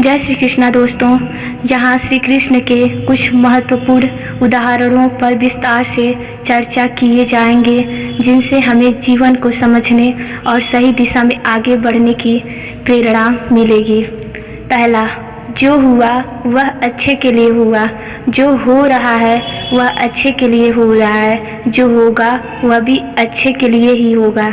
जय श्री कृष्णा दोस्तों। यहाँ श्री कृष्ण के कुछ महत्वपूर्ण उदाहरणों पर विस्तार से चर्चा किए जाएंगे, जिनसे हमें जीवन को समझने और सही दिशा में आगे बढ़ने की प्रेरणा मिलेगी। पहला, जो हुआ वह अच्छे के लिए हुआ, जो हो रहा है वह अच्छे के लिए हो रहा है, जो होगा वह भी अच्छे के लिए ही होगा।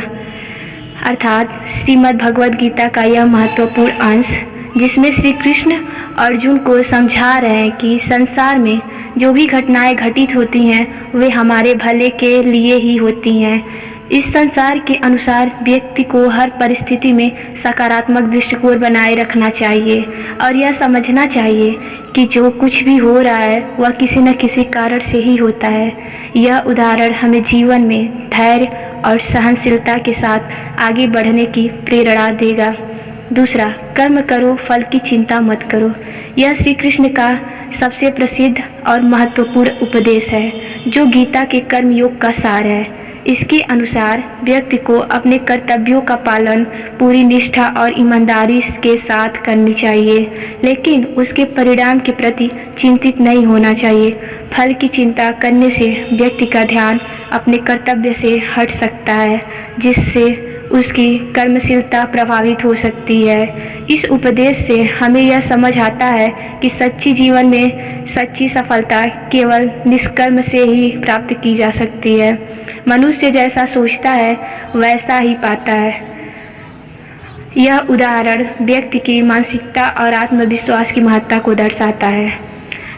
अर्थात श्रीमद् भगवद गीता का यह महत्वपूर्ण अंश, जिसमें श्री कृष्ण अर्जुन को समझा रहे हैं कि संसार में जो भी घटनाएं घटित होती हैं वे हमारे भले के लिए ही होती हैं। इस संसार के अनुसार व्यक्ति को हर परिस्थिति में सकारात्मक दृष्टिकोण बनाए रखना चाहिए और यह समझना चाहिए कि जो कुछ भी हो रहा है वह किसी न किसी कारण से ही होता है। यह उदाहरण हमें जीवन में धैर्य और सहनशीलता के साथ आगे बढ़ने की प्रेरणा देगा। दूसरा, कर्म करो, फल की चिंता मत करो। यह श्री कृष्ण का सबसे प्रसिद्ध और महत्वपूर्ण उपदेश है, जो गीता के कर्म योग का सार है। इसके अनुसार व्यक्ति को अपने कर्तव्यों का पालन पूरी निष्ठा और ईमानदारी के साथ करनी चाहिए, लेकिन उसके परिणाम के प्रति चिंतित नहीं होना चाहिए। फल की चिंता करने से व्यक्ति का ध्यान अपने कर्तव्य से हट सकता है, जिससे उसकी कर्मशीलता प्रभावित हो सकती है। इस उपदेश से हमें यह समझ आता है कि सच्ची जीवन में सच्ची सफलता केवल निष्कर्म से ही प्राप्त की जा सकती है। मनुष्य जैसा सोचता है वैसा ही पाता है। यह उदाहरण व्यक्ति की मानसिकता और आत्मविश्वास की महत्ता को दर्शाता है।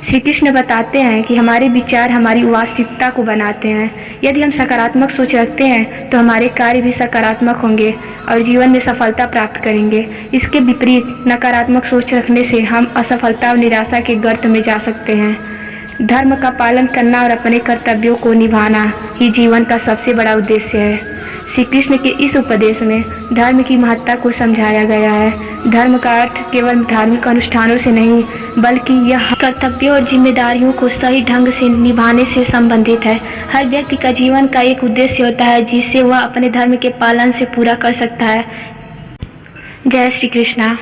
श्री कृष्ण बताते हैं कि हमारे विचार हमारी वास्तविकता को बनाते हैं। यदि हम सकारात्मक सोच रखते हैं तो हमारे कार्य भी सकारात्मक होंगे और जीवन में सफलता प्राप्त करेंगे। इसके विपरीत नकारात्मक सोच रखने से हम असफलता और निराशा के गर्त में जा सकते हैं। धर्म का पालन करना और अपने कर्तव्यों को निभाना ही जीवन का सबसे बड़ा उद्देश्य है। श्री कृष्ण के इस उपदेश में धर्म की महत्ता को समझाया गया है। धर्म का अर्थ केवल धार्मिक अनुष्ठानों से नहीं, बल्कि यह कर्तव्यों और जिम्मेदारियों को सही ढंग से निभाने से संबंधित है। हर व्यक्ति का जीवन का एक उद्देश्य होता है, जिसे वह अपने धर्म के पालन से पूरा कर सकता है। जय श्री कृष्णा।